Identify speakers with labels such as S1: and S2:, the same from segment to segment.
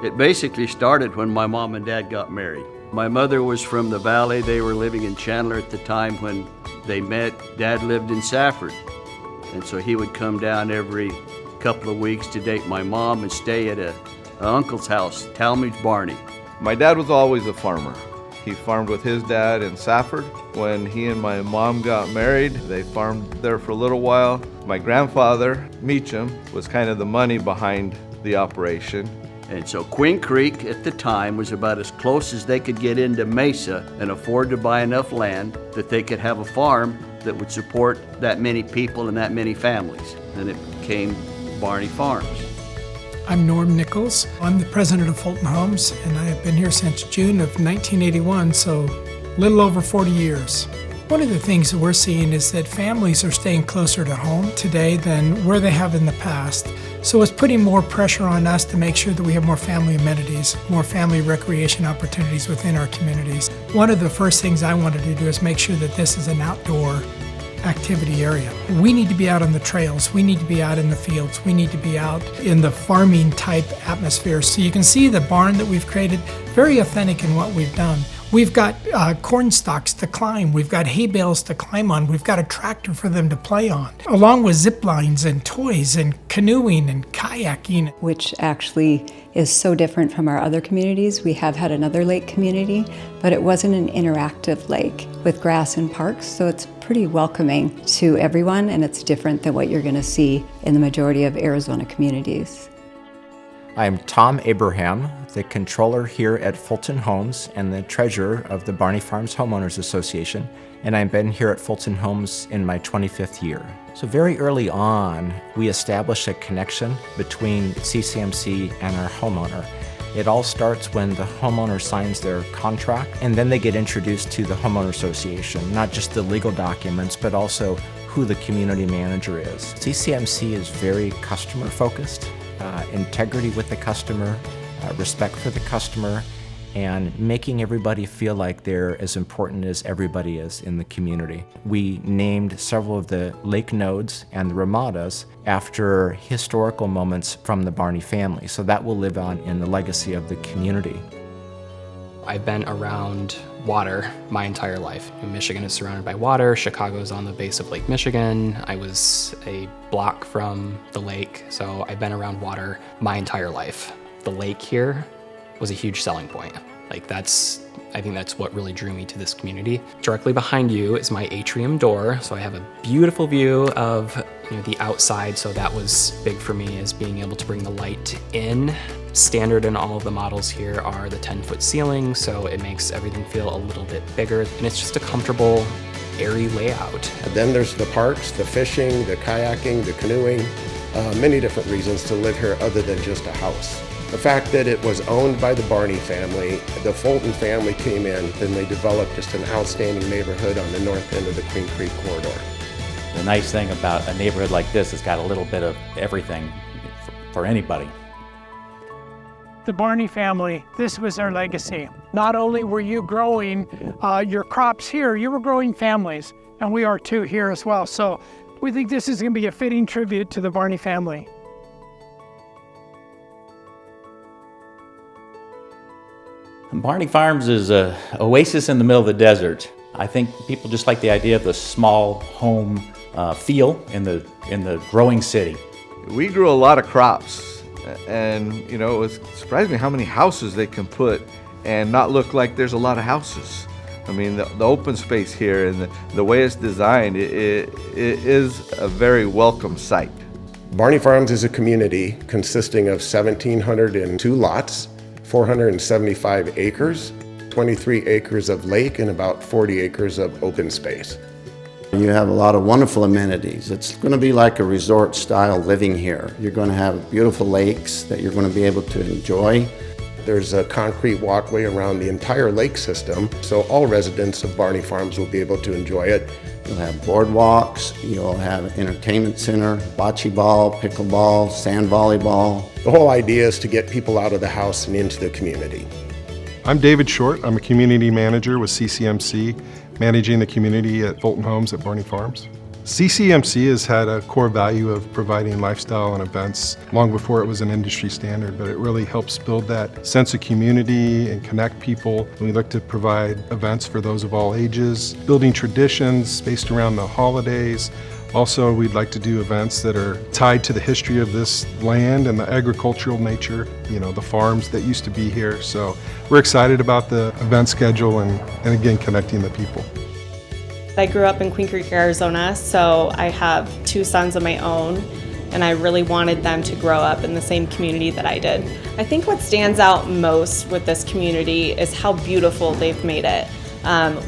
S1: It basically started when my mom and dad got married. My mother was from the valley. They were living in Chandler at the time when they met. Dad lived in Safford. And so he would come down every couple of weeks to date my mom and stay at an uncle's house, Talmadge Barney.
S2: My dad was always a farmer. He farmed with his dad in Safford. When he and my mom got married, they farmed there for a little while. My grandfather, Meacham, was kind of the money behind the operation.
S1: And so Queen Creek at the time was about as close as they could get into Mesa and afford to buy enough land that they could have a farm that would support that many people and that many families. And it became Barney Farms.
S3: I'm Norm Nichols. I'm the president of Fulton Homes, and I have been here since June of 1981, so a little over 40 years. One of the things that we're seeing is that families are staying closer to home today than where they have in the past. So it's putting more pressure on us to make sure that we have more family amenities, more family recreation opportunities within our communities. One of the first things I wanted to do is make sure that this is an outdoor activity area. We need to be out on the trails, we need to be out in the fields, we need to be out in the farming type atmosphere. So you can see the barn that we've created, very authentic in what we've done. We've got corn stalks to climb, we've got hay bales to climb on, we've got a tractor for them to play on, along with zip lines and toys and canoeing and kayaking.
S4: Which actually is so different from our other communities. We have had another lake community, but it wasn't an interactive lake with grass and parks, so it's pretty welcoming to everyone, and it's different than what you're going to see in the majority of Arizona communities.
S5: I'm Tom Abraham, the controller here at Fulton Homes and the treasurer of the Barney Farms Homeowners Association, and I've been here at Fulton Homes in my 25th year. So very early on, we established a connection between CCMC and our homeowner. It all starts when the homeowner signs their contract, and then they get introduced to the homeowner association, not just the legal documents, but also who the community manager is. CCMC is very customer focused. Integrity with the customer, respect for the customer, and making everybody feel like they're as important as everybody is in the community. We named several of the lake nodes and the ramadas after historical moments from the Barney family, so that will live on in the legacy of the community.
S6: I've been around water my entire life. Michigan is surrounded by water. Chicago is on the base of Lake Michigan. I was a block from the lake, so I've been around water my entire life. The lake here was a huge selling point. I think that's what really drew me to this community. Directly behind you is my atrium door, so I have a beautiful view of the outside, so that was big for me, is being able to bring the light in. Standard in all of the models here are the 10-foot ceilings, so it makes everything feel a little bit bigger, and it's just a comfortable, airy layout.
S7: And then there's the parks, the fishing, the kayaking, the canoeing, many different reasons to live here other than just a house. The fact that it was owned by the Barney family, the Fulton family came in, and they developed just an outstanding neighborhood on the north end of the Queen Creek corridor.
S8: The nice thing about a neighborhood like this, it's got a little bit of everything for anybody.
S3: The Barney family, this was our legacy. Not only were you growing your crops here, you were growing families, and we are too here as well. So we think this is going to be a fitting tribute to the Barney family.
S8: Barney Farms is an oasis in the middle of the desert. I think people just like the idea of the small home feel in the growing city.
S2: We grew a lot of crops, and it was surprised me how many houses they can put and not look like there's a lot of houses. I mean, the open space here and the way it's designed, it is a very welcome sight.
S7: Barney Farms is a community consisting of 1,702 lots, 475 acres, 23 acres of lake, and about 40 acres of open space.
S9: You have a lot of wonderful amenities. It's going to be like a resort style living here. You're going to have beautiful lakes that you're going to be able to enjoy.
S7: There's a concrete walkway around the entire lake system, so all residents of Barney Farms will be able to enjoy it.
S9: You'll have boardwalks, you'll have an entertainment center, bocce ball, pickleball, sand volleyball.
S7: The whole idea is to get people out of the house and into the community.
S10: I'm David Short. I'm a community manager with CCMC, managing the community at Fulton Homes at Barney Farms. CCMC has had a core value of providing lifestyle and events long before it was an industry standard, but it really helps build that sense of community and connect people. We look to provide events for those of all ages, building traditions based around the holidays. Also, we'd like to do events that are tied to the history of this land and the agricultural nature, the farms that used to be here. So we're excited about the event schedule and again, connecting the people.
S11: I grew up in Queen Creek, Arizona, so I have 2 sons of my own, and I really wanted them to grow up in the same community that I did. I think what stands out most with this community is how beautiful they've made it.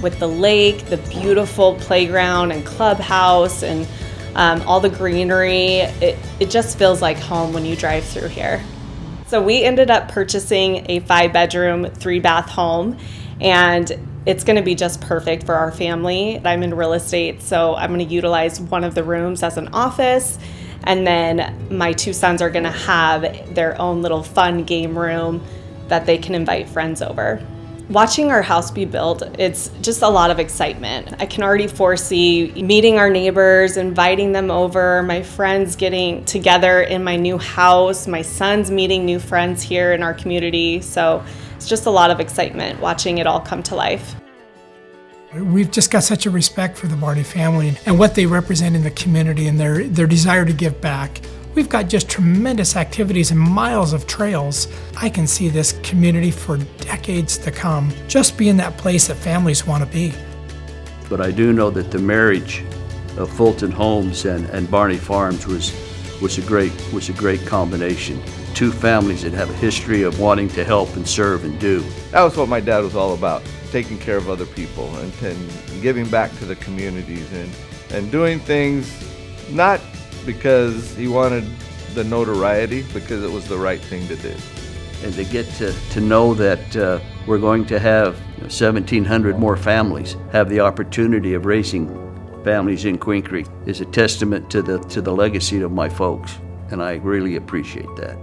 S11: With the lake, the beautiful playground and clubhouse, and all the greenery, it just feels like home when you drive through here. So we ended up purchasing a 5-bedroom, 3-bath home, and it's going to be just perfect for our family. I'm in real estate, so I'm going to utilize one of the rooms as an office, and then my 2 sons are going to have their own little fun game room that they can invite friends over. Watching our house be built, it's just a lot of excitement. I can already foresee meeting our neighbors, inviting them over, my friends getting together in my new house, my sons meeting new friends here in our community. So it's just a lot of excitement watching it all come to life.
S3: We've just got such a respect for the Barney family and what they represent in the community and their desire to give back. We've got just tremendous activities and miles of trails. I can see this community for decades to come, just being that place that families want to be.
S1: But I do know that the marriage of Fulton Homes and Barney Farms was a great combination. 2 families that have a history of wanting to help and serve and do.
S2: That was what my dad was all about, taking care of other people and giving back to the communities and doing things not because he wanted the notoriety, because it was the right thing to do.
S1: And to get to know that we're going to have 1,700 more families have the opportunity of raising families in Queen Creek is a testament to the legacy of my folks, and I really appreciate that.